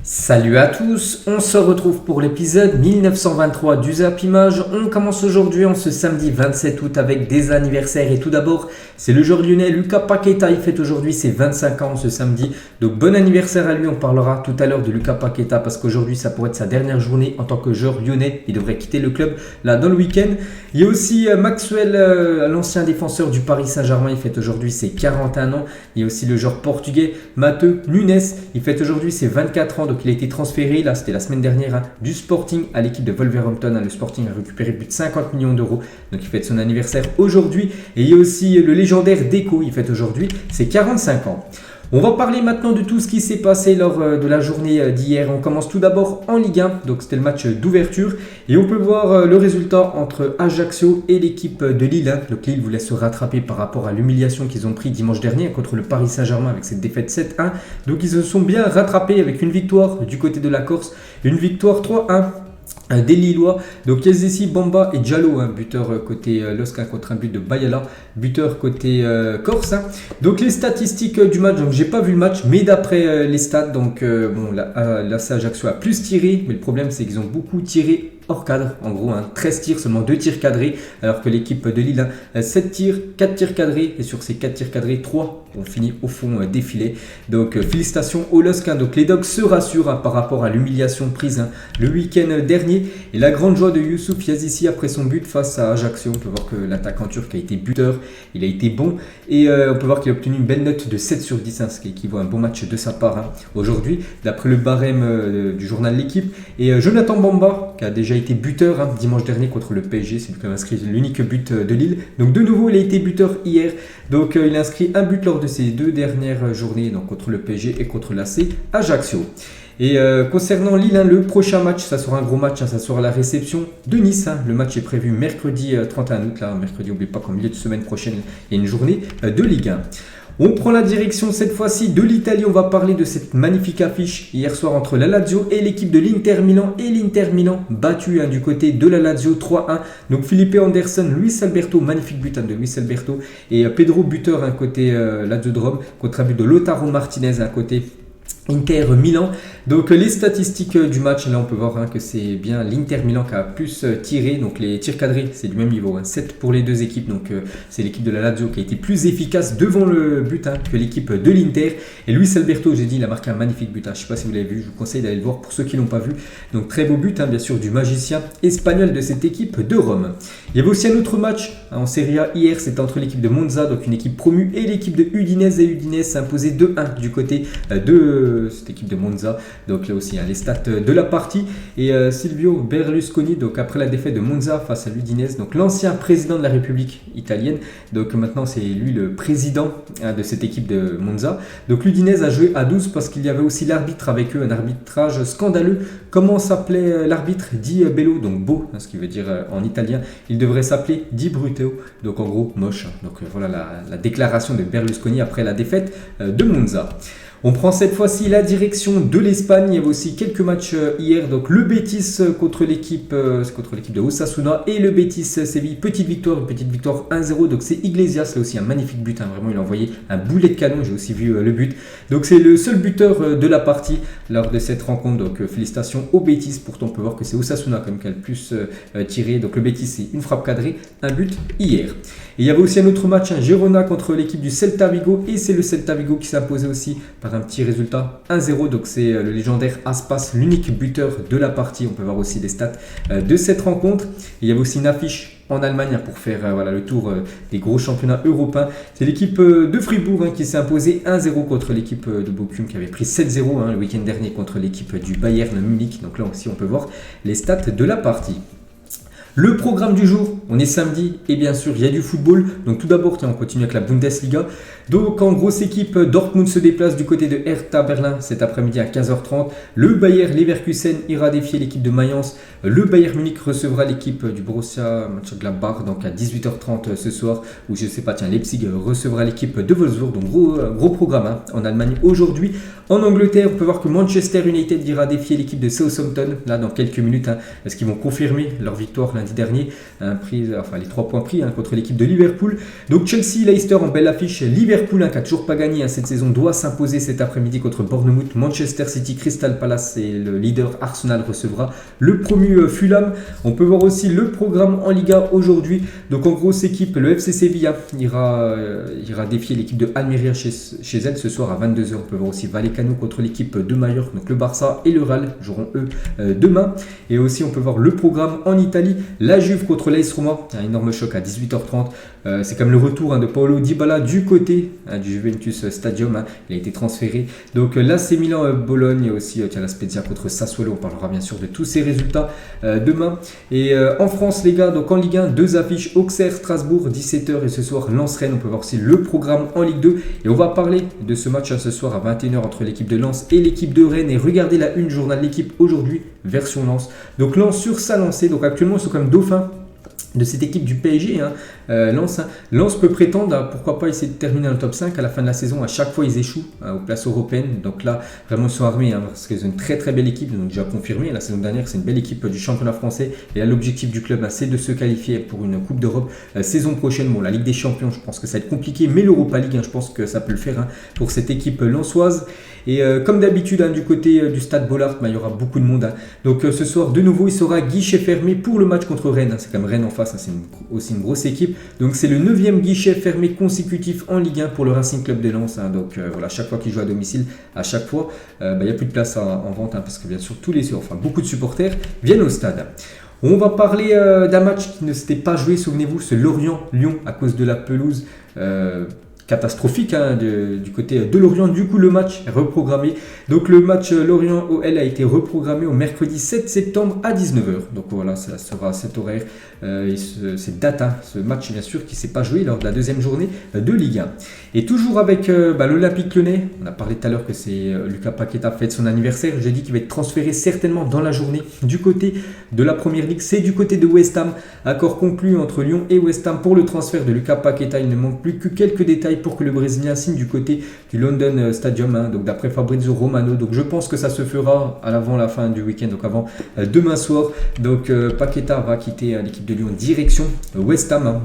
Salut à tous, on se retrouve pour l'épisode 1923 du Zap Image. On commence aujourd'hui en ce samedi 27 août avec des anniversaires et tout d'abord c'est le joueur lyonnais Lucas Paqueta, il fête aujourd'hui ses 25 ans ce samedi. Donc bon anniversaire à lui, on parlera tout à l'heure de Lucas Paqueta parce qu'aujourd'hui ça pourrait être sa dernière journée en tant que joueur lyonnais, il devrait quitter le club là dans le week-end. Il y a aussi Maxwell, l'ancien défenseur du Paris Saint-Germain, il fête aujourd'hui ses 41 ans. Il y a aussi le joueur portugais Matheus Nunes, il fête aujourd'hui ses 24 ans. Donc il a été transféré, là c'était la semaine dernière, du Sporting à l'équipe de Wolverhampton. Le Sporting a récupéré plus de 50 millions d'euros. Donc il fête son anniversaire aujourd'hui. Et il y a aussi le légendaire Deco, il fête aujourd'hui ses 45 ans. On va parler maintenant de tout ce qui s'est passé lors de la journée d'hier. On commence tout d'abord en Ligue 1, donc c'était le match d'ouverture. Et on peut voir le résultat entre Ajaccio et l'équipe de Lille. Donc Lille voulait se rattraper par rapport à l'humiliation qu'ils ont pris dimanche dernier contre le Paris Saint-Germain avec cette défaite 7-1. Donc ils se sont bien rattrapés avec une victoire du côté de la Corse, une victoire 3-1. Des Lillois, donc Yazessi, Bamba et Diallo, buteur côté LOSC contre un but de Bayala, buteur côté Corse. Donc les statistiques du match, donc j'ai pas vu le match, mais d'après les stats, donc là c'est Ajaccio a plus tiré, mais le problème c'est qu'ils ont beaucoup tiré hors cadre, en gros 13 tirs, seulement 2 tirs cadrés, alors que l'équipe de Lille 7 tirs, 4 tirs cadrés, et sur ces 4 tirs cadrés, 3 ont fini au fond défilé. Donc félicitations aux LOSC. Donc les Dogs se rassurent par rapport à l'humiliation prise le week-end dernier, et la grande joie de Youssouf Yazessi après son but face à Ajaccio. On peut voir que l'attaquant turc a été buteur, il a été bon, et on peut voir qu'il a obtenu une belle note de 7 sur 10, ce qui équivaut à un bon match de sa part aujourd'hui, d'après le barème du journal L'Équipe. Et Jonathan Bamba, qui a déjà été buteur dimanche dernier contre le PSG, c'est lui qui a inscrit l'unique but de Lille. Donc de nouveau il a été buteur hier, donc il a inscrit un but lors de ces 2 dernières journées, donc contre le PSG et contre l'AC Ajaccio. Et concernant Lille, le prochain match, ça sera un gros match, ça sera la réception de Nice. Le match est prévu mercredi 31 août, mercredi, n'oubliez pas qu'en milieu de semaine prochaine, il y a une journée de Ligue 1. On prend la direction cette fois-ci de l'Italie. On va parler de cette magnifique affiche hier soir entre la Lazio et l'équipe de l'Inter Milan. Et l'Inter Milan battu du côté de la Lazio 3-1. Donc Felipe Anderson, Luis Alberto, magnifique but de Luis Alberto. Et Pedro buteur côté Lazio de Rome contre un but de Lautaro Martinez côté Inter Milan. Donc les statistiques du match, là on peut voir que c'est bien l'Inter Milan qui a plus tiré, donc les tirs cadrés c'est du même niveau, 7 pour les deux équipes, donc c'est l'équipe de la Lazio qui a été plus efficace devant le but que l'équipe de l'Inter. Et Luis Alberto, j'ai dit, il a marqué un magnifique but, je ne sais pas si vous l'avez vu, je vous conseille d'aller le voir pour ceux qui ne l'ont pas vu. Donc très beau but bien sûr du magicien espagnol de cette équipe de Rome. Il y avait aussi un autre match en Serie A hier, c'était entre l'équipe de Monza, donc une équipe promue, et l'équipe de Udinese, et Udinese s'est imposé 2-1 du côté de cette équipe de Monza. Donc là aussi les stats de la partie. Et Silvio Berlusconi, donc après la défaite de Monza face à l'Udinese, donc l'ancien président de la République italienne, donc maintenant c'est lui le président de cette équipe de Monza. Donc l'Udinese a joué à 12 parce qu'il y avait aussi l'arbitre avec eux, un arbitrage scandaleux. Comment s'appelait l'arbitre? Di Bello, donc beau, ce qui veut dire en italien. Il devrait s'appeler Di Brutto, donc en gros moche. Donc voilà la déclaration de Berlusconi après la défaite de Monza. On prend cette fois-ci la direction de l'Espagne. Il y avait aussi quelques matchs hier. Donc le Betis contre l'équipe de Osasuna et le Betis Séville. Petite victoire 1-0. Donc c'est Iglesias, là aussi un magnifique but. Vraiment, il a envoyé un boulet de canon. J'ai aussi vu le but. Donc c'est le seul buteur de la partie lors de cette rencontre. Donc félicitations au Betis. Pourtant, on peut voir que c'est Osasuna quand même qui a le plus tiré. Donc le Betis, c'est une frappe cadrée, un but hier. Et il y avait aussi un autre match, Girona contre l'équipe du Celta Vigo. Et c'est le Celta Vigo qui s'est imposé aussi par un petit résultat 1-0. Donc c'est le légendaire Aspas, l'unique buteur de la partie. On peut voir aussi des stats de cette rencontre. Et il y avait aussi une affiche en Allemagne pour faire le tour des gros championnats européens. C'est l'équipe de Fribourg qui s'est imposée 1-0 contre l'équipe de Bochum qui avait pris 7-0 le week-end dernier contre l'équipe du Bayern Munich. Donc là aussi on peut voir les stats de la partie. Le programme du jour, on est samedi et bien sûr il y a du football. Donc tout d'abord on continue avec la Bundesliga. Donc en grosse équipe, Dortmund se déplace du côté de Hertha Berlin cet après-midi à 15h30. Le Bayer Leverkusen ira défier l'équipe de Mayence. Le Bayern Munich recevra l'équipe du Borussia Mönchengladbach donc à 18h30 ce soir. Ou je sais pas, Leipzig recevra l'équipe de Wolfsburg. Donc gros programme en Allemagne aujourd'hui. En Angleterre, on peut voir que Manchester United ira défier l'équipe de Southampton là dans quelques minutes. Parce qu'ils vont confirmer leur victoire lundi dernier, les 3 points pris contre l'équipe de Liverpool. Donc Chelsea, Leicester en belle affiche. Liverpool qui n'a toujours pas gagné cette saison doit s'imposer cet après-midi contre Bournemouth. Manchester City, Crystal Palace et le leader Arsenal recevra le promu Fulham. On peut voir aussi le programme en Liga aujourd'hui. Donc en grosse équipe, le FC Sevilla ira défier l'équipe de Almeria chez elle ce soir à 22h. On peut voir aussi Vallecano contre l'équipe de Majorque. Donc le Barça et le Real joueront eux demain. Et aussi on peut voir le programme en Italie. La Juve contre l'AS Roma. Un énorme choc à 18h30. C'est comme le retour de Paulo Dybala du côté du Juventus Stadium. Il a été transféré. Donc l'AC Milan Bologne et aussi la Spezia contre Sassuolo. On parlera bien sûr de tous ces résultats demain. Et en France les gars, donc en Ligue 1, 2 affiches: Auxerre Strasbourg 17h et ce soir Lens-Rennes. On peut voir aussi le programme en Ligue 2 et on va parler de ce match ce soir à 21h entre l'équipe de Lens et l'équipe de Rennes. Et regardez la une journal de l'équipe aujourd'hui version Lens. Donc Lens sur sa lancée, donc actuellement ils sont comme dauphin de cette équipe du PSG, Lens peut prétendre, pourquoi pas essayer de terminer dans le top 5 à la fin de la saison. À chaque fois ils échouent aux places européennes, donc là vraiment ils sont armés parce qu'ils ont une très très belle équipe, donc déjà confirmé la saison dernière. C'est une belle équipe du championnat français et là l'objectif du club c'est de se qualifier pour une Coupe d'Europe saison prochaine. Bon, la Ligue des Champions je pense que ça va être compliqué, mais l'Europa League je pense que ça peut le faire pour cette équipe lensoise. Et comme d'habitude du côté du stade Bollaert, il y aura beaucoup de monde. Donc ce soir de nouveau il sera guichet fermé pour le match contre Rennes. C'est comme Rennes en face, c'est aussi une grosse équipe. Donc c'est le 9e guichet fermé consécutif en Ligue 1 pour le Racing Club de Lens. Donc voilà, chaque fois qu'il joue à domicile, à chaque fois, il n'y a plus de place en vente parce que bien sûr beaucoup de supporters viennent au stade. On va parler d'un match qui ne s'était pas joué, souvenez-vous, c'est Lorient-Lyon à cause de la pelouse. Catastrophique du côté de Lorient. Du coup le match est reprogrammé. Donc le match Lorient-OL a été reprogrammé au mercredi 7 septembre à 19h. Donc voilà, ça sera à cet horaire cette date, ce match bien sûr qui ne s'est pas joué lors de la deuxième journée de Ligue 1. Et toujours avec l'Olympique Lyonnais, on a parlé tout à l'heure que c'est Lucas Paqueta fête son anniversaire. J'ai dit qu'il va être transféré certainement dans la journée du côté de la Première Ligue. C'est du côté de West Ham. Accord conclu entre Lyon et West Ham pour le transfert de Lucas Paqueta. Il ne manque plus que quelques détails pour que le Brésilien signe du côté du London Stadium, donc d'après Fabrizio Romano. Donc je pense que ça se fera avant la fin du week-end, donc avant demain soir. Donc Paqueta va quitter l'équipe de Lyon direction West Ham.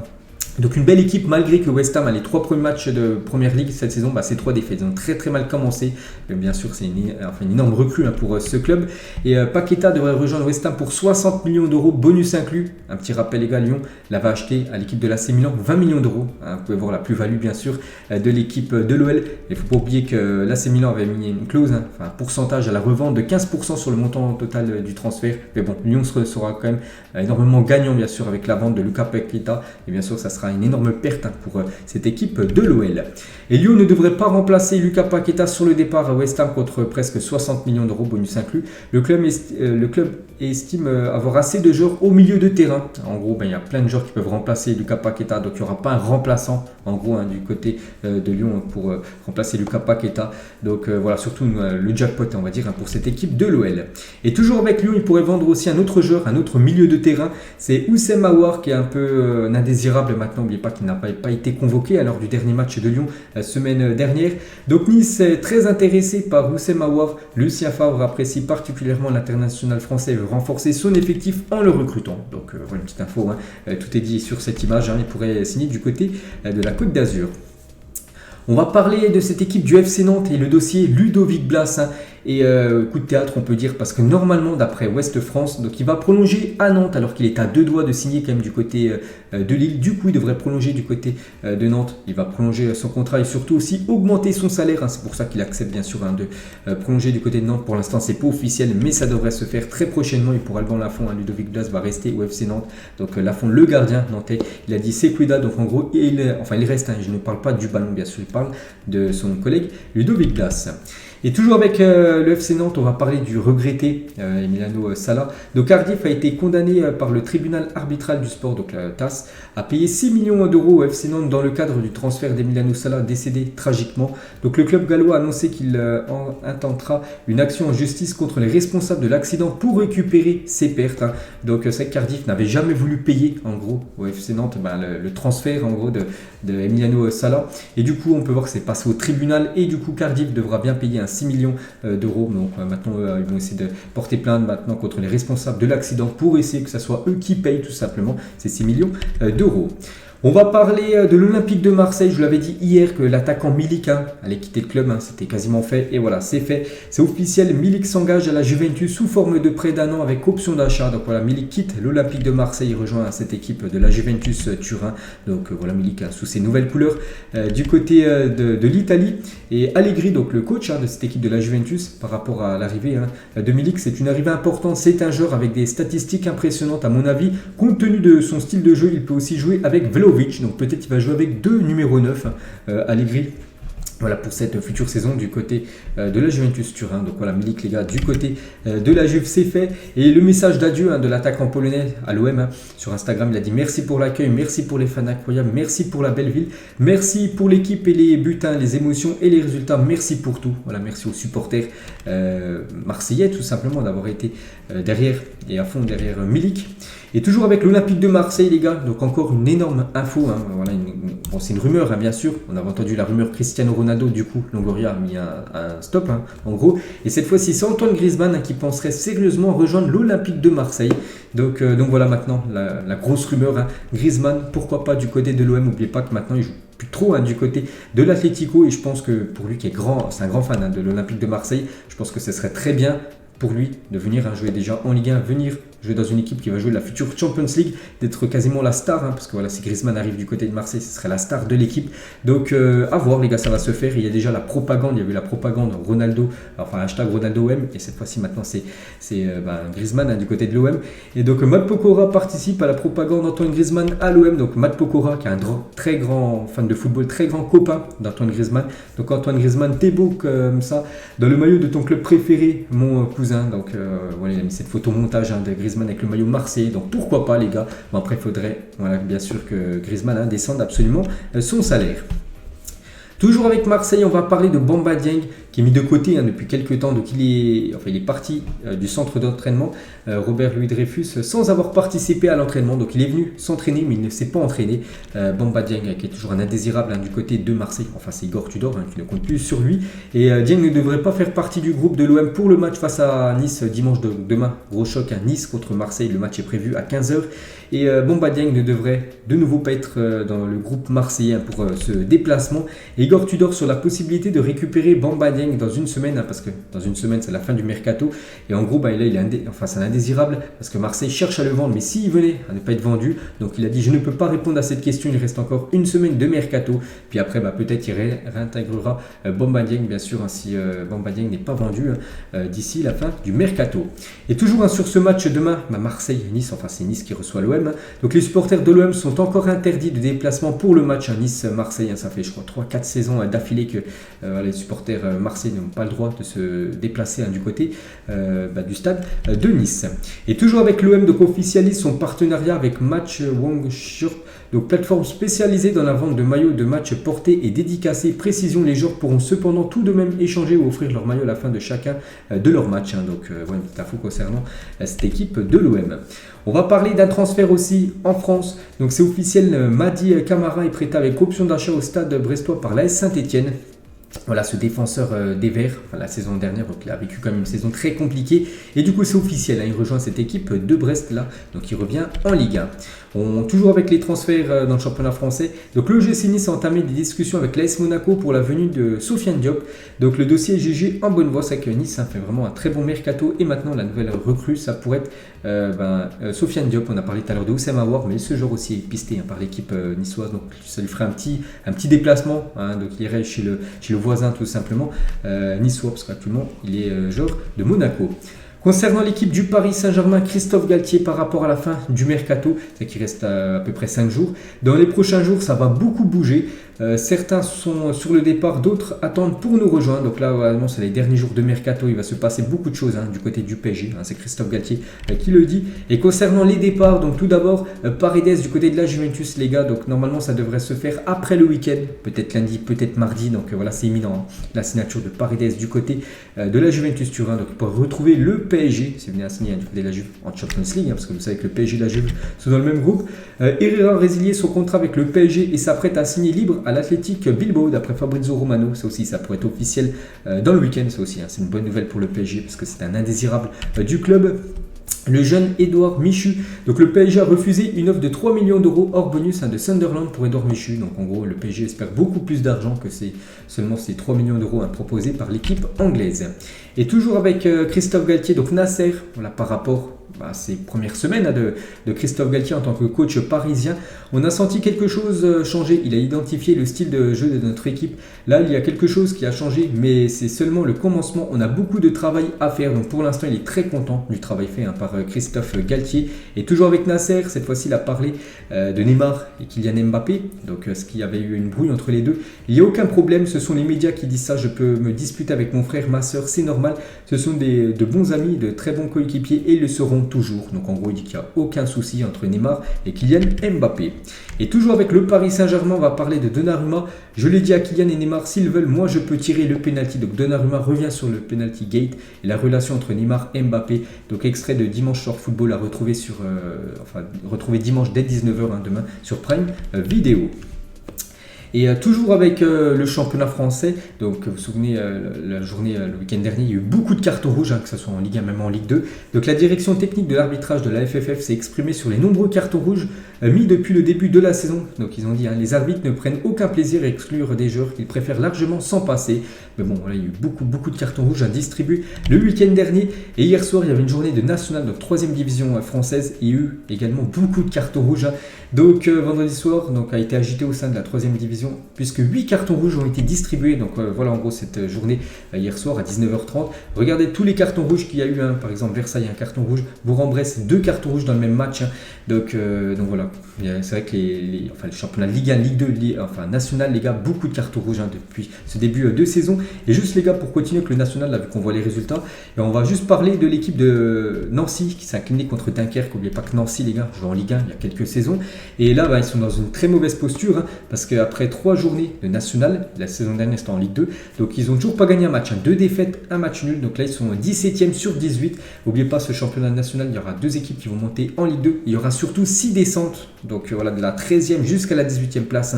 Donc une belle équipe malgré que West Ham a les 3 premiers matchs de Première Ligue cette saison, c'est 3 défaites. Ils ont très très mal commencé. Bien sûr c'est une énorme recrue pour ce club. Et Paqueta devrait rejoindre West Ham pour 60 millions d'euros, bonus inclus. Un petit rappel les gars, Lyon l'avait acheté à l'équipe de l'AC Milan 20 millions d'euros. Vous pouvez voir la plus-value bien sûr de l'équipe de l'OL. Il ne faut pas oublier que l'AC Milan avait mis une clause, un pourcentage à la revente de 15% sur le montant total du transfert. Mais bon, Lyon sera quand même énormément gagnant bien sûr avec la vente de Lucas Paqueta. Et bien sûr ça sera une énorme perte pour cette équipe de l'OL. Et Lyon ne devrait pas remplacer Lucas Paqueta sur le départ à West Ham contre presque 60 millions d'euros, bonus inclus. Le club estime avoir assez de joueurs au milieu de terrain. En gros, il y a plein de joueurs qui peuvent remplacer Lucas Paqueta, donc il n'y aura pas un remplaçant en gros du côté de Lyon pour remplacer Lucas Paqueta. Donc voilà, surtout le jackpot on va dire pour cette équipe de l'OL. Et toujours avec Lyon, il pourrait vendre aussi un autre joueur, un autre milieu de terrain. C'est Houssem Aouar qui est un peu indésirable maintenant. N'oubliez pas qu'il n'a pas été convoqué lors du dernier match de Lyon la semaine dernière. Donc Nice est très intéressé par Houssem Aouar. Lucien Favre apprécie particulièrement l'international français et veut renforcer son effectif en le recrutant. Donc voilà une petite info, tout est dit sur cette image. Il pourrait signer du côté de la Côte d'Azur. On va parler de cette équipe du FC Nantes et le dossier Ludovic Blas. Et coup de théâtre on peut dire parce que normalement d'après Ouest France, donc il va prolonger à Nantes alors qu'il est à 2 doigts de signer quand même du côté de Lille. Du coup il devrait prolonger du côté de Nantes, il va prolonger son contrat et surtout aussi augmenter son salaire. C'est pour ça qu'il accepte bien sûr de prolonger du côté de Nantes. Pour l'instant c'est pas officiel mais ça devrait se faire très prochainement. Et pour Alban Lafont, Ludovic Blas va rester au FC Nantes. Donc Lafont le gardien nantais, il a dit c'est Cuida, donc en gros il reste, je ne parle pas du ballon bien sûr, il parle de son collègue Ludovic Blas. Et toujours avec le FC Nantes, on va parler du regretté Emiliano Sala. Donc Cardiff a été condamné par le tribunal arbitral du sport, donc la TAS, à payer 6 millions d'euros au FC Nantes dans le cadre du transfert d'Emiliano Sala décédé tragiquement. Donc le club gallois a annoncé qu'il intentera une action en justice contre les responsables de l'accident pour récupérer ses pertes. Donc c'est que Cardiff n'avait jamais voulu payer en gros au FC Nantes le transfert en gros de Emiliano Sala. Et du coup on peut voir que c'est passé au tribunal et du coup Cardiff devra bien payer 6 millions d'euros. Donc maintenant, ils vont essayer de porter plainte maintenant contre les responsables de l'accident pour essayer que ce soit eux qui payent tout simplement ces 6 millions d'euros. On va parler de l'Olympique de Marseille. Je vous l'avais dit hier que l'attaquant Milik allait quitter le club. C'était quasiment fait. Et voilà, c'est fait. C'est officiel. Milik s'engage à la Juventus sous forme de prêt d'1 an avec option d'achat. Donc voilà, Milik quitte l'Olympique de Marseille. Il rejoint cette équipe de la Juventus Turin. Donc voilà, Milik sous ses nouvelles couleurs du côté de l'Italie. Et Allegri, donc le coach de cette équipe de la Juventus, par rapport à l'arrivée de Milik, c'est une arrivée importante. C'est un joueur avec des statistiques impressionnantes à mon avis. Compte tenu de son style de jeu, il peut aussi jouer avec Vlahovic. Donc peut-être qu'il va jouer avec deux numéros 9 Allegri. Voilà pour cette future saison du côté de la Juventus Turin. Donc voilà, Milik les gars, du côté de la Juve, c'est fait. Et le message d'adieu de l'attaquant polonais à l'OM sur Instagram, il a dit merci pour l'accueil, merci pour les fans incroyables, merci pour la belle ville, merci pour l'équipe et les buts, les émotions et les résultats, merci pour tout. Voilà, merci aux supporters marseillais tout simplement d'avoir été derrière et à fond derrière Milik. Et toujours avec l'Olympique de Marseille les gars, donc encore une énorme info, voilà, bon, c'est une rumeur bien sûr, on avait entendu la rumeur Cristiano Ronaldo, du coup Longoria a mis un stop en gros, et cette fois-ci c'est Antoine Griezmann qui penserait sérieusement rejoindre l'Olympique de Marseille, donc voilà maintenant la grosse rumeur, Griezmann pourquoi pas du côté de l'OM, n'oubliez pas que maintenant il joue plus trop du côté de l'Atlético, et je pense que pour lui qui est c'est un grand fan de l'Olympique de Marseille, je pense que ce serait très bien pour lui de venir jouer déjà en Ligue 1, venir jouer dans une équipe qui va jouer la future Champions League, d'être quasiment la star, parce que voilà, si Griezmann arrive du côté de Marseille, ce serait la star de l'équipe. Donc à voir les gars, ça va se faire. Il y a déjà la propagande, il y a eu la propagande Ronaldo, enfin hashtag RonaldoOM, et cette fois-ci maintenant c'est Griezmann du côté de l'OM. Et donc Matt Pokora participe à la propagande d'Antoine Griezmann à l'OM. Donc Matt Pokora qui est un très grand fan de football, très grand copain d'Antoine Griezmann. Donc Antoine Griezmann, t'es beau comme ça, dans le maillot de ton club préféré, mon cousin. Donc voilà, il a mis cette photo montage de Griezmann avec le maillot marseillais, donc pourquoi pas les gars. Bon, après il faudrait bien sûr que Griezmann descende absolument son salaire. Toujours avec Marseille, on va parler de Bamba Dieng qui est mis de côté depuis quelques temps. Donc il est parti du centre d'entraînement Robert Louis Dreyfus sans avoir participé à l'entraînement. Donc il est venu s'entraîner mais il ne s'est pas entraîné. Bamba Dieng qui est toujours un indésirable du côté de Marseille. Enfin c'est Igor Tudor qui ne compte plus sur lui. Et Dieng ne devrait pas faire partie du groupe de l'OM pour le match face à Nice dimanche demain. Gros choc à Nice contre Marseille. Le match est prévu à 15h. Et Bamba Dieng ne devrait de nouveau pas être dans le groupe marseillais pour ce déplacement. Et Igor Tudor sur la possibilité de récupérer Bamba Dieng dans une semaine, parce que dans une semaine c'est la fin du mercato. Et en gros, c'est un indésirable parce que Marseille cherche à le vendre, mais s'il venait à ne pas être vendu, donc il a dit je ne peux pas répondre à cette question, il reste encore une semaine de mercato. Puis après, peut-être il réintégrera Bamba Dieng, bien sûr, si Bamba Dieng n'est pas vendu d'ici la fin du mercato. Et toujours sur ce match demain, Marseille-Nice, enfin c'est Nice qui reçoit l'OM. Donc les supporters de l'OM sont encore interdits de déplacement pour le match à Nice-Marseille. Ça fait je crois 3-4 saisons d'affilée que les supporters Marseille n'ont pas le droit de se déplacer du côté du stade de Nice. Et toujours avec l'OM, donc officialise son partenariat avec Match Wong Shirt, donc plateforme spécialisée dans la vente de maillots de match portés et dédicacés. Précision, les joueurs pourront cependant tout de même échanger ou offrir leur maillot à la fin de chacun de leur match. Donc une petite info concernant cette équipe de l'OM. On va parler d'un transfert aussi en France. Donc c'est officiel, Mady Camara est prêté avec option d'achat au stade brestois par l'AS Saint-Etienne. Voilà, ce défenseur des Verts, la saison dernière, donc il a vécu quand même une saison très compliquée. Et du coup, c'est officiel, il rejoint cette équipe de Brest là, donc il revient en Ligue 1. Toujours avec les transferts dans le championnat français. Donc le GC Nice a entamé des discussions avec l'AS Monaco pour la venue de Sofiane Diop. Donc le dossier est jugé en bonne voie, c'est que Nice fait vraiment un très bon mercato. Et maintenant, la nouvelle recrue, ça pourrait être Sofiane Diop. On a parlé tout à l'heure de Oussem Aouar, mais ce joueur aussi est pisté par l'équipe niçoise. Donc ça lui ferait un petit déplacement. Donc il irait chez le voisin tout simplement niçois, parce qu'actuellement il est joueur de Monaco. Concernant l'équipe du Paris Saint-Germain, Christophe Galtier par rapport à la fin du mercato, c'est qu'il reste à peu près 5 jours. Dans les prochains jours, ça va beaucoup bouger. Certains sont sur le départ, d'autres attendent pour nous rejoindre. Donc là, vraiment, c'est les derniers jours de mercato. Il va se passer beaucoup de choses du côté du PSG. C'est Christophe Galtier qui le dit. Et concernant les départs, donc tout d'abord, Paredes du côté de la Juventus, les gars. Donc normalement, ça devrait se faire après le week-end. Peut-être lundi, peut-être mardi. Donc voilà, c'est imminent. La signature de Paredes du côté de la Juventus Turin. Donc pour retrouver le PSG. C'est venu à signer du côté de la Juve en Champions League, parce que vous savez que le PSG et la Juve sont dans le même groupe. Herrera a résilié son contrat avec le PSG et s'apprête à signer libre à l'Athletic Bilbao, d'après Fabrizio Romano. Ça aussi, ça pourrait être officiel dans le week-end. Ça aussi, c'est une bonne nouvelle pour le PSG parce que c'est un indésirable du club. Le jeune Édouard Michu. Donc le PSG a refusé une offre de 3 millions d'euros hors bonus de Sunderland pour Édouard Michu. Donc en gros, le PSG espère beaucoup plus d'argent que seulement ces 3 millions d'euros proposés par l'équipe anglaise. Et toujours avec Christophe Galtier, donc Nasser, voilà, par rapport à ces premières semaines de Christophe Galtier en tant que coach parisien, on a senti quelque chose changer. Il a identifié le style de jeu de notre équipe. Là, il y a quelque chose qui a changé, mais c'est seulement le commencement. On a beaucoup de travail à faire. Donc pour l'instant, il est très content du travail fait par Christophe Galtier. Et toujours avec Nasser, cette fois-ci, il a parlé de Neymar et Kylian Mbappé. Donc ce qu'il y avait eu une brouille entre les deux. Il n'y a aucun problème, ce sont les médias qui disent ça. Je peux me disputer avec mon frère, ma soeur, c'est normal. Ce sont de bons amis, de très bons coéquipiers et ils le seront toujours. Donc en gros, il dit qu'il n'y a aucun souci entre Neymar et Kylian Mbappé. Et toujours avec le Paris Saint-Germain, on va parler de Donnarumma. Je l'ai dit à Kylian et Neymar, s'ils veulent, moi je peux tirer le penalty. Donc Donnarumma revient sur le penalty gate et la relation entre Neymar et Mbappé. Donc extrait de Dimanche Soir Football à retrouver retrouver dimanche dès 19h demain sur Prime Vidéo. Et toujours avec le championnat français, donc vous vous souvenez, la journée, le week-end dernier, il y a eu beaucoup de cartons rouges, que ce soit en Ligue 1, même en Ligue 2. Donc la direction technique de l'arbitrage de la FFF s'est exprimée sur les nombreux cartons rouges mis depuis le début de la saison. Donc ils ont dit, les arbitres ne prennent aucun plaisir à exclure des joueurs qu'ils préfèrent largement s'en passer. Mais bon, voilà, il y a eu beaucoup de cartons rouges à distribuer le week-end dernier. Et hier soir, il y avait une journée de nationale, donc 3e division française. Il y a eu également beaucoup de cartons rouges. Donc vendredi soir a été agité au sein de la 3e division, puisque 8 cartons rouges ont été distribués. Donc voilà en gros cette journée hier soir à 19h30. Regardez tous les cartons rouges qu'il y a eu. Par exemple Versailles, un carton rouge. Bourg-en-Bresse, 2 cartons rouges dans le même match. Donc voilà, c'est vrai que le championnat Ligue 1, Ligue 2, national, les gars, beaucoup de cartons rouges depuis ce début de saison. Et juste les gars, pour continuer avec le national, là, vu qu'on voit les résultats, et on va juste parler de l'équipe de Nancy qui s'est inclinée contre Dunkerque. N'oubliez pas que Nancy, les gars, joue en Ligue 1 il y a quelques saisons. Et là, ils sont dans une très mauvaise posture, parce qu'après 3 journées de national, la saison dernière c'était en Ligue 2, donc ils n'ont toujours pas gagné un match, 2 défaites, un match nul. Donc là, ils sont 17e sur 18. N'oubliez pas, ce championnat national, il y aura 2 équipes qui vont monter en Ligue 2. Il y aura surtout 6 descentes. Donc voilà, de la 13e jusqu'à la 18e place,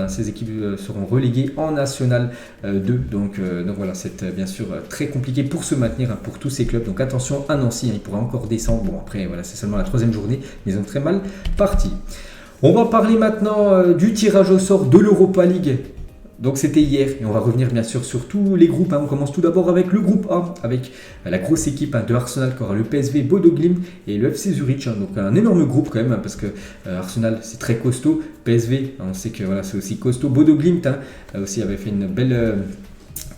ces équipes seront reléguées en National 2. Donc voilà, c'est bien sûr très compliqué pour se maintenir pour tous ces clubs. Donc attention à Nancy, ils pourraient encore descendre. Bon après, voilà, c'est seulement la 3e journée, mais ils ont très mal parti. On va parler maintenant du tirage au sort de l'Europa League. Donc c'était hier et on va revenir bien sûr sur tous les groupes. On commence tout d'abord avec le groupe A, avec la grosse équipe de Arsenal qui aura le PSV, Bodo Glimt et le FC Zurich. Donc un énorme groupe quand même, parce que Arsenal c'est très costaud, PSV on sait que voilà, c'est aussi costaud, Bodo Glimt aussi avait fait une belle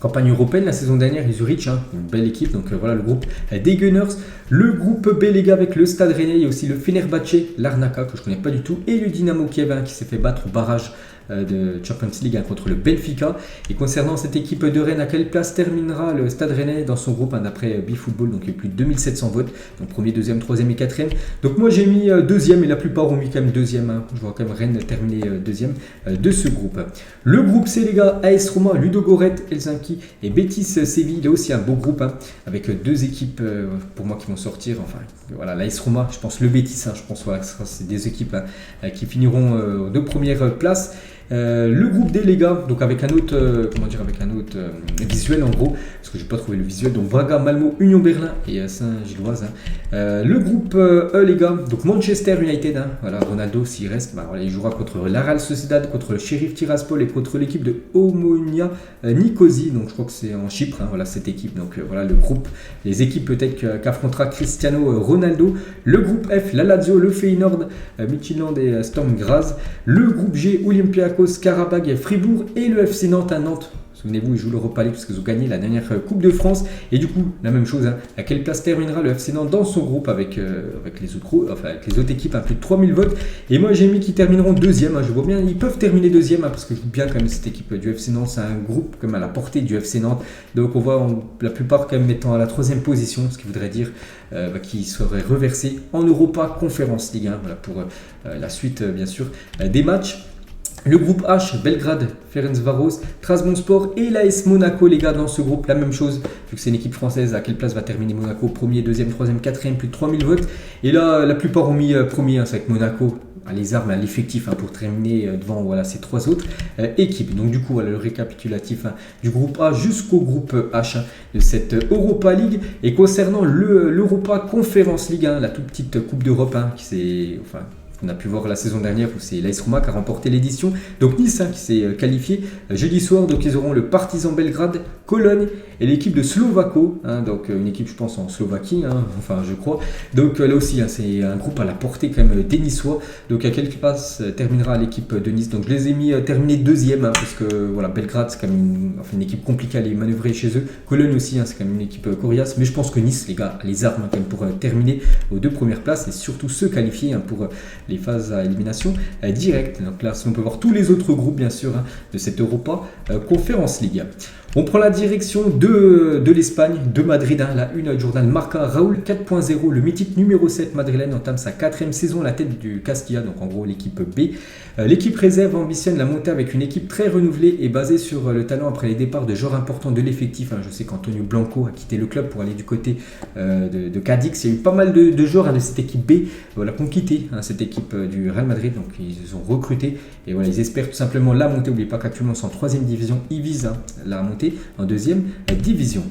campagne européenne la saison dernière, et Zurich, une belle équipe. Donc voilà le groupe des Gunners. Le groupe B les gars, avec le Stade Rennais, il y a aussi le Fenerbahçe, l'Arnaka que je connais pas du tout, et le Dynamo Kiev qui s'est fait battre au barrage de Champions League contre le Benfica. Et concernant cette équipe de Rennes, à quelle place terminera le Stade Rennais dans son groupe d'après BeFootball? Donc il y a plus de 2700 votes, donc premier, deuxième, troisième et quatrième. Donc moi j'ai mis deuxième, et la plupart ont mis quand même deuxième. Je vois quand même Rennes terminer deuxième de ce groupe. Le groupe C les gars, AS Roma, Ludogorets, Helsinki et Betis Séville. Il y a aussi un beau groupe avec 2 équipes pour moi qui vont sortir. Enfin voilà, l'AS Roma, je pense le Betis, je pense voilà, c'est des équipes qui finiront aux 2 premières places. Le groupe D les gars, donc avec un autre visuel en gros, parce que j'ai pas trouvé le visuel. Donc Braga, Malmo, Union Berlin et Saint-Gilloise. Le groupe E les gars, donc Manchester United, voilà, Ronaldo s'il reste, voilà, il jouera contre la Real Sociedad, contre le Sheriff Tiraspol et contre l'équipe de Omonia Nicosie. Donc je crois que c'est en Chypre, voilà cette équipe. Donc voilà le groupe, les équipes peut-être qu'affrontera Cristiano Ronaldo. Le groupe F, la Lazio, le Feyenoord, Midtjylland et Sturm Graz. Le groupe G, Olympiakos, Karabag, Fribourg et le FC Nantes à Nantes. Souvenez-vous, ils jouent l'Europa League parce qu'ils ont gagné la dernière Coupe de France. Et du coup, la même chose, à quelle place terminera le FC Nantes dans son groupe avec les autres équipes, plus de 3000 votes. Et moi, j'ai mis qu'ils termineront deuxième. Je vois bien, ils peuvent terminer deuxième parce que je joue bien quand même cette équipe du FC Nantes. C'est un groupe comme à la portée du FC Nantes. Donc on voit la plupart quand même étant à la 3e position, ce qui voudrait dire qu'ils seraient reversés en Europa Conference League. Voilà, pour la suite, bien sûr, des matchs. Le groupe H, Belgrade, Ferencvaros, Trabzonspor et l'AS Monaco, les gars, dans ce groupe, la même chose. Vu que c'est une équipe française, à quelle place va terminer Monaco? Premier, deuxième, troisième, quatrième, plus de 3000 votes. Et là, la plupart ont mis premier, c'est avec Monaco, les armes, l'effectif pour terminer devant voilà, ces trois autres équipes. Donc du coup, voilà le récapitulatif du groupe A jusqu'au groupe H de cette Europa League. Et concernant l'Europa Conference League, la toute petite Coupe d'Europe qui s'est... Enfin, on a pu voir la saison dernière où c'est l'AS Roma qui a remporté l'édition. Donc Nice qui s'est qualifié jeudi soir. Donc ils auront le Partizan Belgrade, Cologne et l'équipe de Slovako. Donc une équipe je pense en Slovaquie, enfin je crois. Donc là aussi c'est un groupe à la portée quand même des Niçois. Donc à quelques passes terminera l'équipe de Nice. Donc je les ai mis terminés deuxième parce que voilà, Belgrade c'est quand même une équipe compliquée à les manœuvrer chez eux. Cologne aussi c'est quand même une équipe coriace. Mais je pense que Nice les gars les armes quand même pour terminer aux deux premières places et surtout se qualifier pour les phases à élimination directe. Donc là, on peut voir tous les autres groupes, bien sûr, de cette Europa Conference League. On prend la direction de l'Espagne, de Madrid, la une du journal Marca. Raúl 4.0, le mythique numéro 7 madrilène, entame sa 4e saison à la tête du Castilla, donc en gros l'équipe B. L'équipe réserve ambitionne la montée avec une équipe très renouvelée et basée sur le talent après les départs de joueurs importants de l'effectif. Je sais qu'Antonio Blanco a quitté le club pour aller du côté de Cadix. Il y a eu pas mal de joueurs de cette équipe B voilà, qui ont quitté cette équipe du Real Madrid, donc ils ont recruté et voilà, ils espèrent tout simplement la montée. N'oubliez pas qu'actuellement ils sont en 3e division, ils visent la montée en 2e division.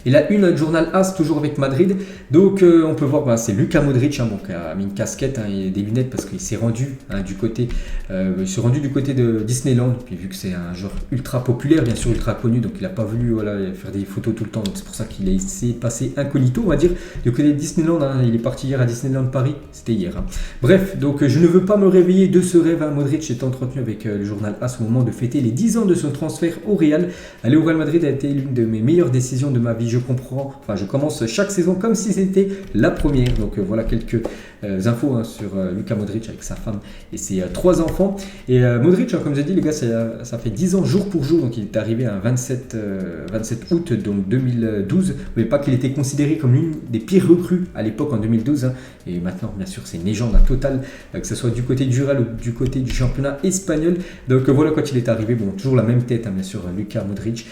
Et la une du journal AS, toujours avec Madrid. Donc on peut voir, c'est Luka Modric qui a mis une casquette et des lunettes parce qu'il s'est rendu du côté du côté de Disneyland. Puis vu que c'est un joueur ultra populaire, bien sûr ultra connu, donc il n'a pas voulu faire des photos tout le temps. Donc c'est pour ça qu'il a essayé de passer incognito, on va dire, du côté de Disneyland. Il est parti hier à Disneyland Paris, c'était hier. Bref, donc je ne veux pas me réveiller de ce rêve. Modric est entretenu avec le journal AS au moment de fêter les 10 ans de son transfert au Real. Aller au Real Madrid a été l'une de mes meilleures décisions de ma vie. Je commence chaque saison comme si c'était la première. Donc voilà quelques infos sur Luka Modric avec sa femme et ses 3 enfants. Et Modric, comme j'ai dit les gars, ça fait 10 ans jour pour jour. Donc il est arrivé un 27 août donc 2012. N'oubliez pas qu'il était considéré comme l'une des pires recrues à l'époque en 2012. Et maintenant bien sûr c'est une légende totale, que ce soit du côté du Real ou du côté du championnat espagnol. Donc voilà quand il est arrivé, toujours la même tête bien sûr, Luka Modric,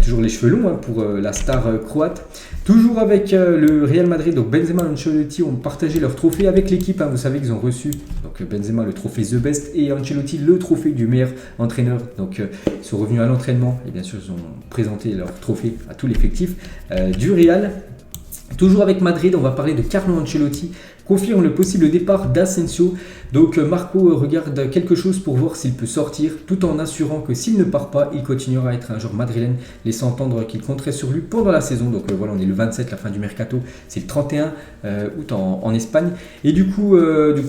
toujours les cheveux longs pour la star croate. Toujours avec le Real Madrid, donc Benzema et Ancelotti ont partagé leur trophée avec l'équipe. Vous savez qu'ils ont reçu donc Benzema le trophée The Best et Ancelotti le trophée du meilleur entraîneur. Donc ils sont revenus à l'entraînement et bien sûr ils ont présenté leur trophée à tout l'effectif du Real. Toujours avec Madrid, on va parler de Carlo Ancelotti, confirme le possible départ d'Asensio. Donc Marco regarde quelque chose pour voir s'il peut sortir, tout en assurant que s'il ne part pas, il continuera à être un joueur madrilène, laissant entendre qu'il compterait sur lui pendant la saison. Donc voilà, on est le 27, la fin du mercato, c'est le 31 août en Espagne. Et du coup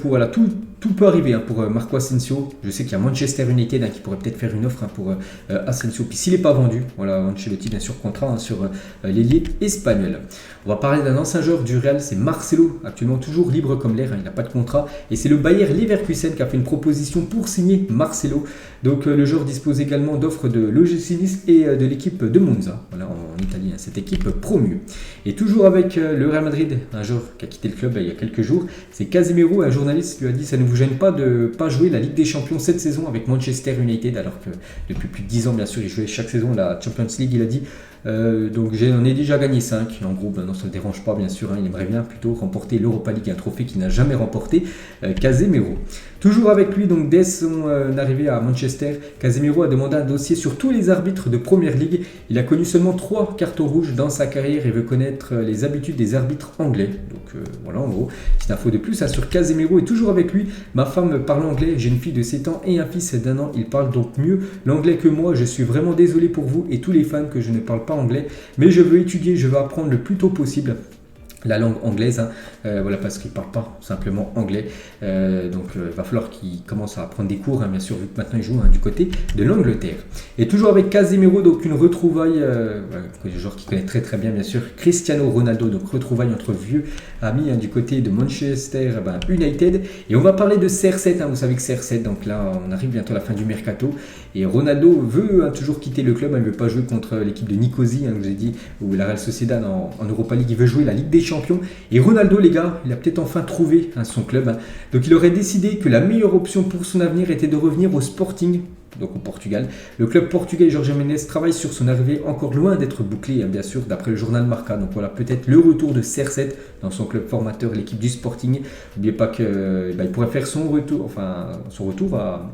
voilà, tout peut arriver pour Marco Asensio. Je sais qu'il y a Manchester United qui pourrait peut-être faire une offre pour Asensio. Puis s'il n'est pas vendu, voilà, Ancelotti bien sûr contrat sur l'ailier espagnol. On va parler d'un ancien joueur du Real, c'est Marcelo, actuellement toujours libre comme l'air, il n'a pas de contrat. Et c'est le Bayer Leverkusen qui a fait une proposition pour signer Marcelo. Donc le joueur dispose également d'offres de l'OGC Nice et de l'équipe de Monza, voilà, en Italie, cette équipe promue. Et toujours avec le Real Madrid, un joueur qui a quitté le club il y a quelques jours, c'est Casemiro. Un journaliste lui a dit: ça ne vous gêne pas de ne pas jouer la Ligue des Champions cette saison avec Manchester United, alors que depuis plus de 10 ans bien sûr il jouait chaque saison la Champions League. Il a dit donc j'en ai déjà gagné 5. En gros, non, ça ne le dérange pas bien sûr, il aimerait bien plutôt remporter l'Europa League, un trophée qu'il n'a jamais remporté, Casemiro. Toujours avec lui, donc dès son arrivée à Manchester, Casemiro a demandé un dossier sur tous les arbitres de Première Ligue. Il a connu seulement 3 cartons rouges dans sa carrière et veut connaître les habitudes des arbitres anglais. Donc voilà, en gros, petite info de plus sur Casemiro. Et toujours avec lui, ma femme parle anglais, j'ai une fille de 7 ans et un fils d'1 an. Il parle donc mieux l'anglais que moi. Je suis vraiment désolé pour vous et tous les fans que je ne parle pas anglais, mais je veux étudier, je veux apprendre le plus tôt possible la langue anglaise, voilà, parce qu'il ne parle pas simplement anglais, donc il va falloir qu'il commence à prendre des cours, bien sûr, vu que maintenant il joue du côté de l'Angleterre. Et toujours avec Casemiro, donc une retrouvaille, le joueur qui connaît très très bien sûr Cristiano Ronaldo, donc retrouvaille entre vieux amis du côté de Manchester United. Et on va parler de CR7, vous savez que CR7, donc là on arrive bientôt à la fin du mercato Et Ronaldo veut toujours quitter le club, il ne veut pas jouer contre l'équipe de Nicosie, je vous ai dit, ou la Real Sociedad en Europa League, il veut jouer la Ligue des Champions. Et Ronaldo, les gars, il a peut-être enfin trouvé son club. Donc il aurait décidé que la meilleure option pour son avenir était de revenir au Sporting, donc au Portugal. Le club portugais Jorge Mendes travaille sur son arrivée, encore loin d'être bouclé, bien sûr, d'après le journal Marca. Donc voilà, peut-être le retour de CR7 dans son club formateur, l'équipe du Sporting. N'oubliez pas qu'il pourrait faire son retour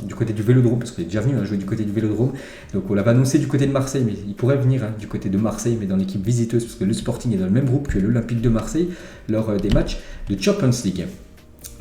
du côté du Vélodrome, parce qu'il est déjà venu jouer du côté du Vélodrome. Donc on l'avait annoncé du côté de Marseille, mais il pourrait venir du côté de Marseille, mais dans l'équipe visiteuse, parce que le Sporting est dans le même groupe que l'Olympique de Marseille lors des matchs de Champions League.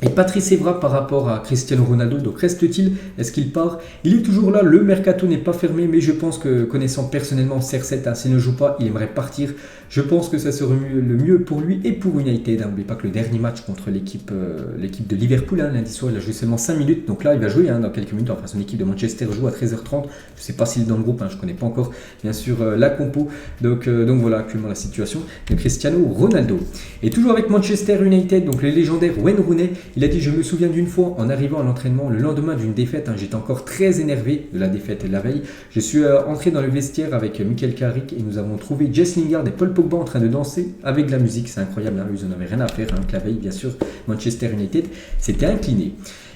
Et Patrice Evra par rapport à Cristiano Ronaldo, donc reste-t-il? Est-ce qu'il part? Il est toujours là, le mercato n'est pas fermé, mais je pense que connaissant personnellement CR7, s'il ne joue pas, il aimerait partir. Je pense que ça serait le mieux pour lui et pour United. N'oubliez pas que le dernier match contre l'équipe de Liverpool, lundi soir, il a joué seulement 5 minutes, donc là il va jouer dans quelques minutes. Enfin, son équipe de Manchester joue à 13h30, je ne sais pas s'il est dans le groupe, je ne connais pas encore bien sûr la compo. Donc voilà actuellement la situation de Cristiano Ronaldo. Et toujours avec Manchester United, donc le légendaire Wayne Rooney, il a dit: je me souviens d'une fois en arrivant à l'entraînement le lendemain d'une défaite, j'étais encore très énervé de la défaite de la veille. Je suis entré dans le vestiaire avec Michael Carrick et nous avons trouvé Jess Lingard et Paul Pogba en train de danser avec de la musique. C'est incroyable, ils n'en avaient rien à faire. Que la veille, bien sûr, Manchester United s'était incliné.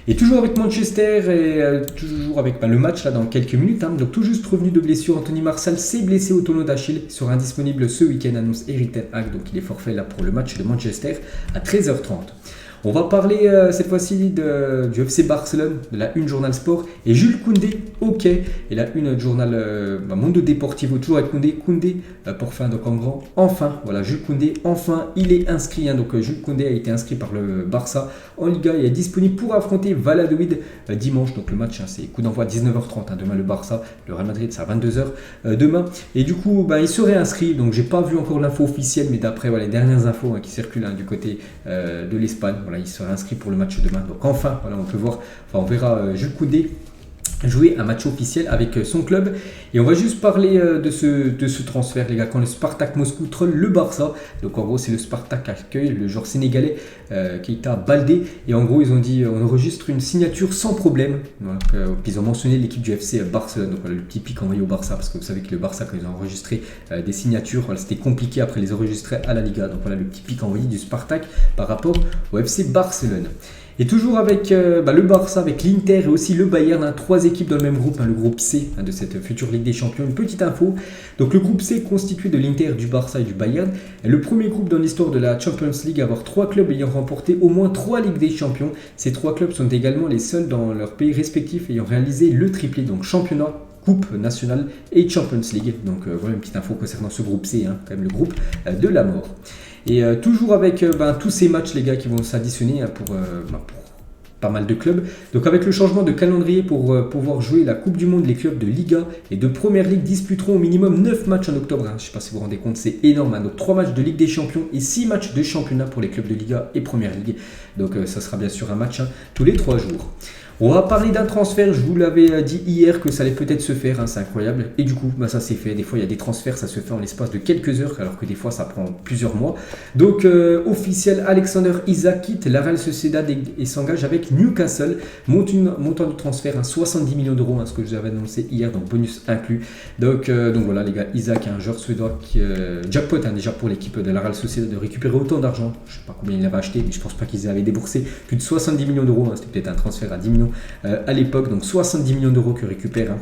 Et toujours avec Manchester et toujours avec le match là dans quelques minutes. Donc tout juste revenu de blessure, Anthony Martial s'est blessé au tendon d'Achille, sera indisponible ce week-end, annonce Erik ten Hag. Donc il est forfait là pour le match de Manchester à 13h30. On va parler cette fois-ci du FC Barcelone, de la Une Journal Sport et Jules Koundé, ok. Et la Une Journal Mundo Deportivo, toujours avec Koundé pour fin, donc en grand, enfin, voilà, Jules Koundé, enfin, il est inscrit. Donc Jules Koundé a été inscrit par le Barça en Liga et est disponible pour affronter Valladolid dimanche. Donc le match, c'est coup d'envoi à 19h30, demain le Barça, le Real Madrid, c'est à 22h demain. Et du coup, il serait inscrit, donc j'ai pas vu encore l'info officielle, mais d'après les dernières infos qui circulent du côté de l'Espagne, il sera inscrit pour le match demain. Donc enfin, on peut voir, on verra Jules Koundé jouer un match officiel avec son club. Et on va juste parler de ce transfert, les gars. Quand le Spartak Moscou troll le Barça, donc en gros c'est le Spartak qui accueille le joueur sénégalais Keita Baldé, et en gros ils ont dit on enregistre une signature sans problème. Voilà, puis ils ont mentionné l'équipe du FC Barcelone, donc voilà, le petit pic envoyé au Barça, parce que vous savez que le Barça, quand ils ont enregistré des signatures, c'était compliqué après les enregistrer à la Liga. Donc voilà le petit pic envoyé du Spartak par rapport au FC Barcelone. Et toujours avec le Barça, avec l'Inter et aussi le Bayern, 3 équipes dans le même groupe, le groupe C de cette future Ligue des Champions. Une petite info, donc le groupe C est constitué de l'Inter, du Barça et du Bayern. Et le premier groupe dans l'histoire de la Champions League à avoir 3 clubs ayant remporté au moins 3 Ligues des Champions. Ces 3 clubs sont également les seuls dans leur pays respectif ayant réalisé le triplé, donc championnat, Coupe nationale et Champions League. Donc voilà une petite info concernant ce groupe C, quand même le groupe de la mort. Et toujours avec tous ces matchs, les gars, qui vont s'additionner pour pas mal de clubs. Donc avec le changement de calendrier pour pouvoir jouer la Coupe du Monde, les clubs de Liga et de Première Ligue disputeront au minimum 9 matchs en octobre. Je ne sais pas si vous vous rendez compte, c'est énorme. Donc 3 matchs de Ligue des Champions et 6 matchs de championnat pour les clubs de Liga et Première Ligue. Donc ça sera bien sûr un match tous les 3 jours. On va parler d'un transfert, je vous l'avais dit hier que ça allait peut-être se faire, c'est incroyable. Et du coup, ça s'est fait. Des fois, il y a des transferts, ça se fait en l'espace de quelques heures, alors que des fois, ça prend plusieurs mois. Donc, officiel, Alexander Isak quitte la Real Sociedad et s'engage avec Newcastle. Montant de transfert, 70 millions d'euros, ce que je vous avais annoncé hier, donc bonus inclus. Donc voilà, les gars, Isak, un joueur suédois qui jackpot déjà pour l'équipe de la Real Sociedad de récupérer autant d'argent. Je ne sais pas combien il avait acheté, mais je ne pense pas qu'ils avaient déboursé plus de 70 millions d'euros. C'était peut-être un transfert à 10 millions. À l'époque, donc 70 millions d'euros que récupère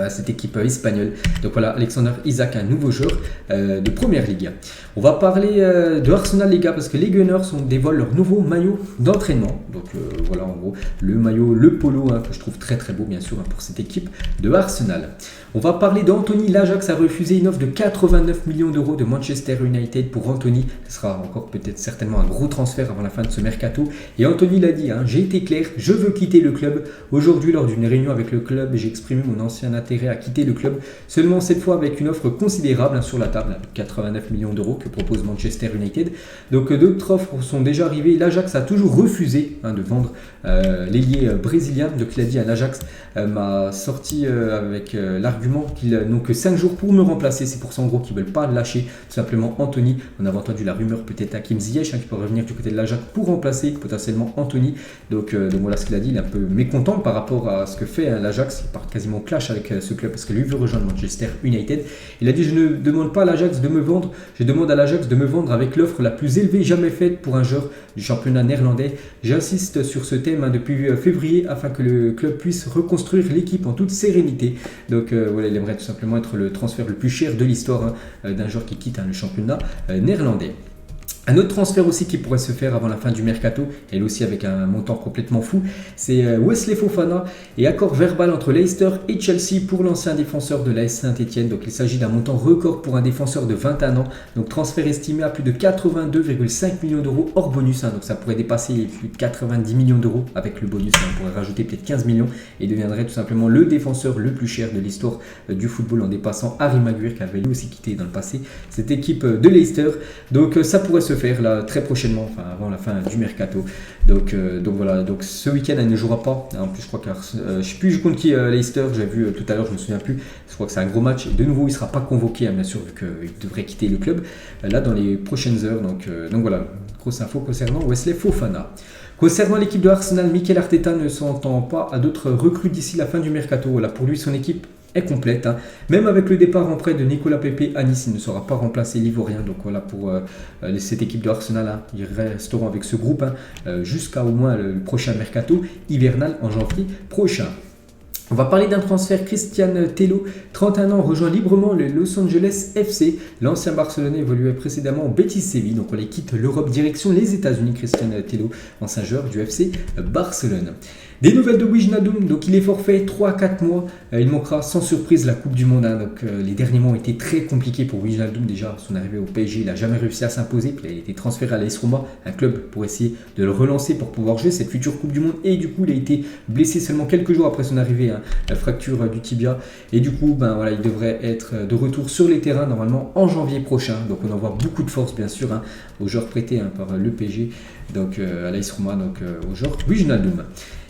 cette équipe espagnole. Donc voilà, Alexander Isak, un nouveau joueur de Première Ligue. On va parler de Arsenal, les gars, parce que les Gunners dévoilent leur nouveau maillot d'entraînement. Donc voilà, en gros, le maillot, le polo, que je trouve très très beau, bien sûr, pour cette équipe de Arsenal. On va parler d'Anthony. L'Ajax a refusé une offre de 89 millions d'euros de Manchester United pour Anthony. Ce sera encore peut-être certainement un gros transfert avant la fin de ce mercato. Et Anthony l'a dit, j'ai été clair, je veux quitter le club. Aujourd'hui, lors d'une réunion avec le club, j'ai exprimé mon ancien intérêt à quitter le club. Seulement cette fois avec une offre considérable sur la table, 89 millions d'euros que propose Manchester United. Donc d'autres offres sont déjà arrivées. L'Ajax a toujours refusé de vendre l'ailier brésilien. Donc il a dit à l'Ajax m'a sorti avec l'argument qu'ils n'ont que 5 jours pour me remplacer. C'est pour ça en gros qu'ils ne veulent pas lâcher tout simplement Anthony. On avait entendu la rumeur peut-être Hakim Ziyech qui pourrait revenir du côté de l'Ajax pour remplacer potentiellement Anthony. Donc voilà ce qu'il a dit. Il est un peu mécontent par rapport à ce que fait l'Ajax. Il part quasiment clash avec ce club parce que lui veut rejoindre Manchester United. Il a dit: je ne demande pas à l'Ajax de me vendre, je demande à l'Ajax de me vendre avec l'offre la plus élevée jamais faite pour un joueur du championnat néerlandais. J'insiste sur ce thème depuis février afin que le club puisse reconstruire l'équipe en toute sérénité. Donc voilà, il aimerait tout simplement être le transfert le plus cher de l'histoire d'un joueur qui quitte le championnat néerlandais. Un autre transfert aussi qui pourrait se faire avant la fin du mercato, elle aussi avec un montant complètement fou, c'est Wesley Fofana et accord verbal entre Leicester et Chelsea pour l'ancien défenseur de l'AS Saint-Etienne. Donc il s'agit d'un montant record pour un défenseur de 21 ans, donc transfert estimé à plus de 82,5 millions d'euros hors bonus, donc ça pourrait dépasser les plus de 90 millions d'euros avec le bonus, on pourrait rajouter peut-être 15 millions et deviendrait tout simplement le défenseur le plus cher de l'histoire du football en dépassant Harry Maguire qui avait lui aussi quitté dans le passé cette équipe de Leicester. Donc ça pourrait se faire là très prochainement, enfin avant la fin du mercato. Donc voilà, donc ce week-end elle ne jouera pas. En plus je crois que je sais plus contre qui Leicester, j'ai vu tout à l'heure, je me souviens plus. Je crois que c'est un gros match. De nouveau il sera pas convoqué bien sûr vu qu'il devrait quitter le club là dans les prochaines heures. Donc voilà, grosse info concernant Wesley Fofana. Concernant l'équipe de Arsenal, Mikel Arteta ne s'entend pas à d'autres recrues d'ici la fin du mercato. Voilà, pour lui son équipe est complète. Même avec le départ en prêt de Nicolas Pepe à Nice, il ne sera pas remplacé l'Ivoirien. Donc voilà pour cette équipe de Arsenal. Ils resteront avec ce groupe jusqu'à au moins le prochain mercato hivernal en janvier prochain. On va parler d'un transfert. Christian Tello, 31 ans, rejoint librement le Los Angeles FC. L'ancien Barcelonais évoluait précédemment au Betis Séville. Donc on les quitte l'Europe direction les États-Unis. Christian Tello, ancien joueur du FC Barcelone. Des nouvelles de Wijnaldum, donc il est forfait 3 à 4 mois, il manquera sans surprise la Coupe du Monde. Donc les derniers mois ont été très compliqués pour Wijnaldum. Déjà son arrivée au PSG, il n'a jamais réussi à s'imposer, puis il a été transféré à l'AS Roma, un club pour essayer de le relancer pour pouvoir jouer cette future Coupe du Monde, et du coup il a été blessé seulement quelques jours après son arrivée, la fracture du tibia, et du coup voilà, il devrait être de retour sur les terrains normalement en janvier prochain. Donc on envoie beaucoup de force bien sûr aux joueurs prêtés par le PSG, donc à l'AS Roma, donc aux joueurs Wijnaldum.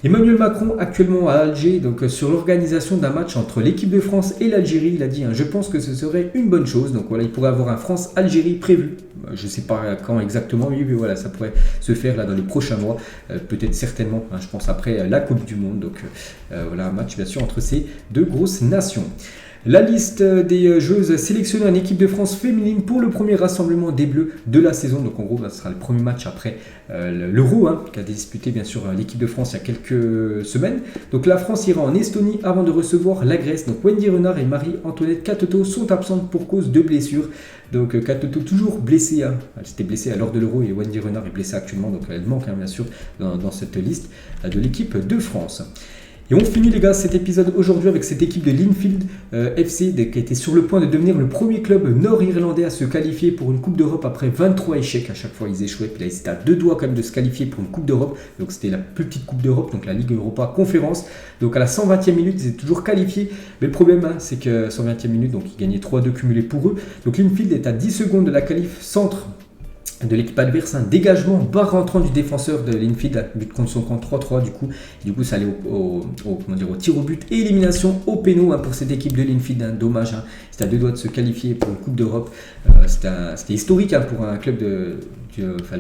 Emmanuel Macron actuellement à Alger, donc sur l'organisation d'un match entre l'équipe de France et l'Algérie. Il a dit je pense que ce serait une bonne chose. Donc voilà, il pourrait avoir un France-Algérie prévu. Je ne sais pas quand exactement, mais voilà, ça pourrait se faire là dans les prochains mois, peut-être certainement, je pense après la Coupe du Monde. Donc voilà, un match bien sûr entre ces deux grosses nations. La liste des joueuses sélectionnées en équipe de France féminine pour le premier rassemblement des Bleus de la saison. Donc en gros, ce sera le premier match après l'Euro qu'a disputé bien sûr l'équipe de France il y a quelques semaines. Donc la France ira en Estonie avant de recevoir la Grèce. Donc Wendy Renard et Marie-Antoinette Katoto sont absentes pour cause de blessures. Donc Katoto toujours blessée, elle s'était blessée lors de l'Euro, et Wendy Renard est blessée actuellement. Donc elle manque bien sûr dans cette liste de l'équipe de France. Et on finit les gars cet épisode aujourd'hui avec cette équipe de Linfield FC qui était sur le point de devenir le premier club nord-irlandais à se qualifier pour une Coupe d'Europe après 23 échecs. À chaque fois ils échouaient, puis là ils étaient à 2 doigts quand même de se qualifier pour une Coupe d'Europe. Donc c'était la plus petite Coupe d'Europe, donc la Ligue Europa Conférence. Donc à la 120e minute ils étaient toujours qualifiés. Mais le problème c'est que 120e minute, donc ils gagnaient 3-2 cumulés pour eux. Donc Linfield est à 10 secondes de la qualif centre de l'équipe adverse, un dégagement barre rentrant du défenseur de Linfield, but contre son camp 3-3 du coup ça allait au tir au but et élimination au péno pour cette équipe de Linfield, dommage, c'était à 2 doigts de se qualifier pour une Coupe d'Europe. C'était historique pour un club de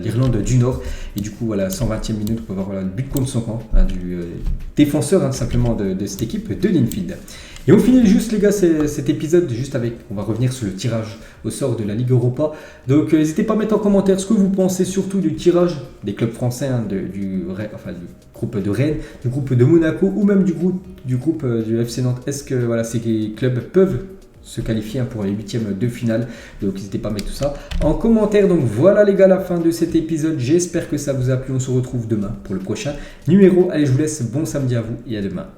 l'Irlande du Nord, et du coup voilà, 120e minute on peut voir le but contre son camp du défenseur simplement de cette équipe de Linfield. Et on finit juste les gars cet épisode juste avec, on va revenir sur le tirage au sort de la Ligue Europa. Donc n'hésitez pas à mettre en commentaire ce que vous pensez surtout du tirage des clubs français, du groupe de Rennes, du groupe de Monaco ou même du groupe du FC Nantes. Est-ce que voilà, ces clubs peuvent se qualifier pour les 8e de finale? Donc n'hésitez pas à mettre tout ça en commentaire. Donc voilà les gars, la fin de cet épisode, j'espère que ça vous a plu. On se retrouve demain pour le prochain numéro. Allez, je vous laisse, bon samedi à vous et à demain.